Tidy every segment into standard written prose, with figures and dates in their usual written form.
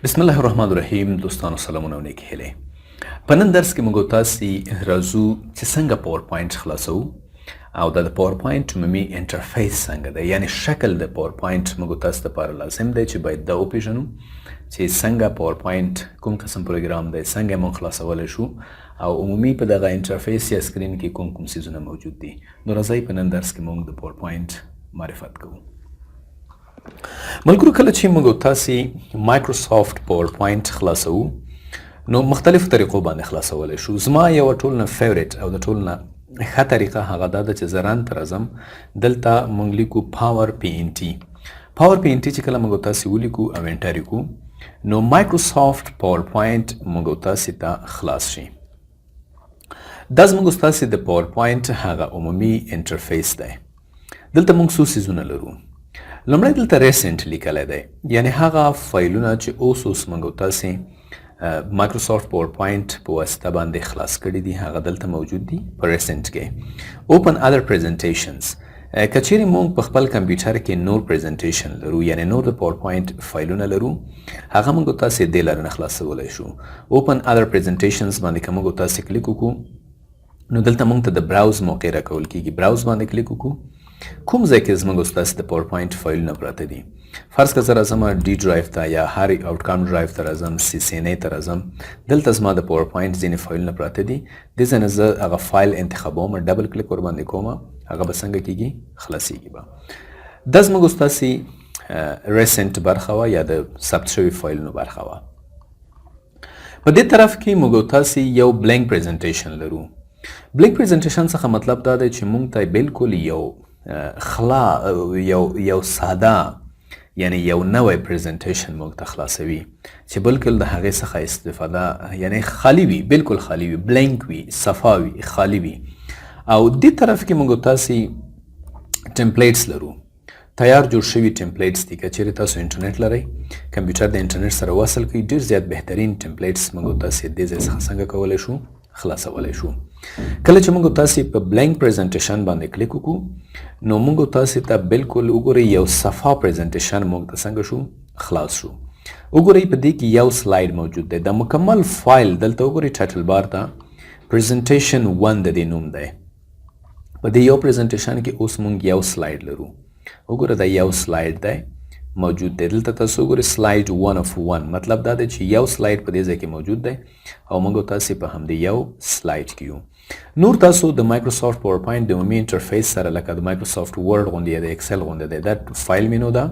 بسم الله الرحمن الرحیم. دوستانو سلامونه او نیکې هیلې. په نن درس کې موږ تاسې راځو چې څنګه پاور پوینټ خلاصو او د پاور پوینټ عمومي انټرفیس څنګه دی، یعنی شکل د پاور پوینټ موږ تاسو لپاره لازم دی چې باید دا وپېژنو چې څنګه پاور پوینټ کوم قسم پروګرام دی، څنګه موږ خلاصولی شو او عمومي په دغه انټرفیس یا سکرین کې کوم څیزونه موجود دي. نو راځئ په نن درس کې موږ د پاور پوینټ معرفت کوو. ملګرو، کله چې موږ تاسې مایکروسافټ پاور پوینټ خلاصو نو مختلفو طریقو باندې خلاصولی شو. زما یوه ټول نه فیورټ او د ټول نه ښه طریقه هغه دا ده چې زه رن ته راځم. دلته موږ لیکو پاور پی ان ټي. پاور پی ان ټي چې کله موږ تاسې ولیکو او انټر یې کړو نو مایکروسافټ پاور پوینټ موږ تاسې ته خلاص شي. دا زموږ ستاسې د پاور پوینټ هغه عمومي انټرفیس دی. دلته موږ څو څیزونه لرو. لومړی دلته ریسنټ لیکلی دی، یعنی هغه فایلونه چې اوس موږ تاسې مایکروسافټ پاور پوینټ په واسطه باندې خلاص کړي دي هغه دلته موجود دي په ریسنټ کې. اوپن ادر پریزنټیشنز، که چیرې موږ په خپل کمپیوټر کې نور پریزنټیشن لرو، یعنی نور د پاور پوینټ فایلونه لرو، هغه موږ تاسې دې لارې نه خلاصولی شو. اوپن ادر پریزنټیشنز باندې که موږ تاسې کلیک وکړو نو دلته موږ ته د براوز موقع راکول کېږي. براوز باندې کلیک وکړو، کوم ځای کې زموږ ستاسې د پاور پوینټ فایلونه پراته دي. فرض که زه راځم ډي ډرایو ته یا هر آوټکم ډرایو ته راځم، سی سی ان ای ته راځم، دلته زما د پاور پوینټ ځینې فایلونه پراته دي. دې ځای نه زه هغه فایل انتخابوم، ډبل کلیک ورباندې کوم، هغه به څنګه کېږي، خلاصېږي به. دا زموږ ستاسې ریسنټ برخه وه یا د ثبت شوي فایلونو برخه وه. په دې طرف کې موږ تاسې یو بلینک پریزنټیشن لرو. بلینک پریزنټیشن څخه مطلب دا دی چې موږ ته بالکل یو خلا یو ساده یعنی یو نوی پریزنټیشن موږ ته خلاصوي چې بالکل د هغې څخه استفاده یعنی خالی وي، بالکل خالی وي، بلینک وي، صفا وي، خالی وي. او دې طرف کې موږ تاسې ټمپلیټس لرو. تیار جوړ شوي ټمپلیټس دي. که چیرې تاسو انټرنیټ لرئ، کمپیوټر د انټرنیټ سره وصل کړئ، ډېر زیات بهترین ټمپلیټس موږ تاسې دې ځای څخه څنګه کولی شو، خلاصولی شو. کله چې موږ تاسې په بلینک پریزنټیشن باندې کلیک وکړو نو موږ تاسې ته بالکل وګورئ یو صفا پریزنټیشن موږ ته څنګه شو، خلاص شو. وګورئ په دې کې یو سلاید موجود دی. د مکمل فایل دلته وګورئ ټایټل بار ته پریزنټیشن 1 د دې نوم دی. په دې یو پریزنټیشن کې اوس موږ یو سلاید لرو. وګوره دا یو سلاید دی موجود دی. دلته تاسو وګورئ سلاید 1 of 1، مطلب دا دی چې یو سلاید په دې ځای کې موجود دی او موږ تاسې په همدې یو سلاید کې یو. نور تاسو د مایکروسافټ پاور پوینټ د عمومي انټرفیس سره لکه د مایکروسافټ ورډ غوندې یا د ایکسل غوندې دی، دا فایل مینو ده.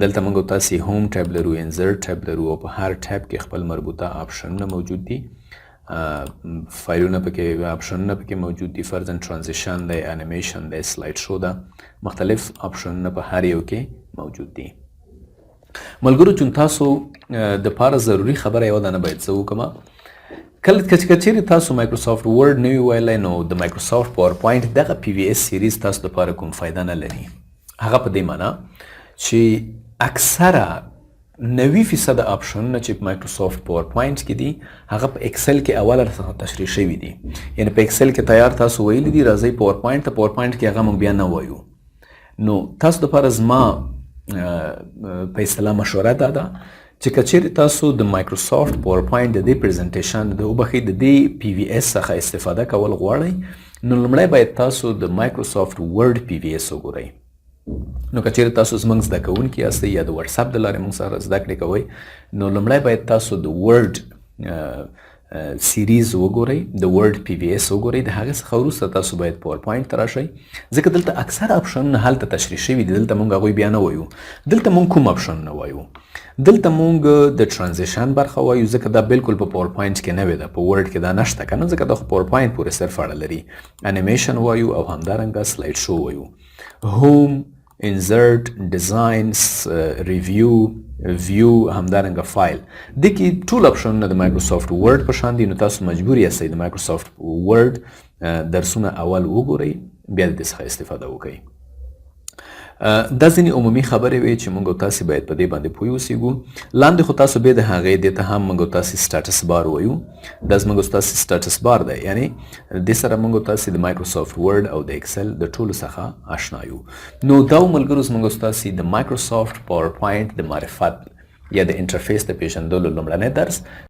دلته موږ تاسې هوم ټیب لرو، انزرټ ټیب لرو او په هر ټیب کې خپل مربوطه آپشنونه موجود دي. فایلونه پکې آپشنونه پکې موجود دي. فرضاً ترانزیشن دی، انیمیشن دی، سلاید شو ده، مختلف آپشنونه په هر یو کې موجود دي. ملګرو، چون تاسو د پاره ضروري خبره یوه دانه باید زه وکړم. کله که چیرې تاسو مایکروسافټ ورډ نه وي ویلی نو د مایکروسافټ پاور پوینټ دغه پی وي ایس سیریز تاسو دپاره کوم فایده نه لري. هغه په دې معنا چې اکثره 90% آپشنونه چې په مایکروسافټ پاور پوینټ کې دي هغه په ایکسل کې اوله څخه تشریح شوي دي. یعنی په ایکسل کې تیار تاسو ویلي دي راځئ پاور پوینټ ته، پاور پوینټ کې هغه موږ بیا نه وایو. نو تاسو دپاره زما په اصطلاح مشوره دا ده چې که چیرې تاسو د مایکروسافټ پاور پوینټ د دې پریزنټیشن د دې پی وي ایس څخه استفاده کول غواړئ نو لومړی باید تاسو د مایکروسافټ ورډ پی وي ایس وګورئ. نو که چیرې تاسو زموږ زده کوونکي یاستئ یا د وټساپ د لارې موږ سره زده کړې کوئ نو لومړی باید تاسو د ورډ سیریز وګورئ، د ورډ پی وي ایس وګورئ. د هغې څخه وروسته تاسو باید پاور پوینټ ته راشئ، ځکه دلته اکثر آپشنونه هلته تشریح شوي دي. دلته موږ هغوی بیا نه وایو. دلته موږ کوم آپشنونه وایو؟ دلته موږ د ترانزیشن برخه وایو، ځکه دا بالکل په پاور پوینټ کې نوې ده. په ورډ کې دا نشته که نه، ځکه دا خو پاور پوینټ پورې صرف اړه لري. انیمیشن وایو او همدارنګه سلاید شو وایو. هوم، انزرټ، ډیزاین، ریویو، ویو، همدارنګه فایل. دې کې ټول آپشنونه د مایکروسافټ ورډ په شان دي. نو تاسو مجبور یاستئ د مایکروسافټ ورډ درسونه اول وګورئ، بیا د دې څخه استفاده وکړئ. دا ځینې عمومي خبرې وې چې موږ تاسې باید په دې باندې پوه اوسېږو. لاندې خو تاسو بیا د هغې دې ته هم موږ تاسې سټاټس بار وایو. دا زموږ ستاسې سټاټس بار دی، یعنی دې سره موږ تاسې د مایکروسافټ ورډ او د ایکسل د ټولو څخه آشنا یو. نو دا ملګرو زموږ ستاسې د مایکروسافټ پاور پوینټ د معرفت یا د انټرفیس د پیژندلو لومړنی درس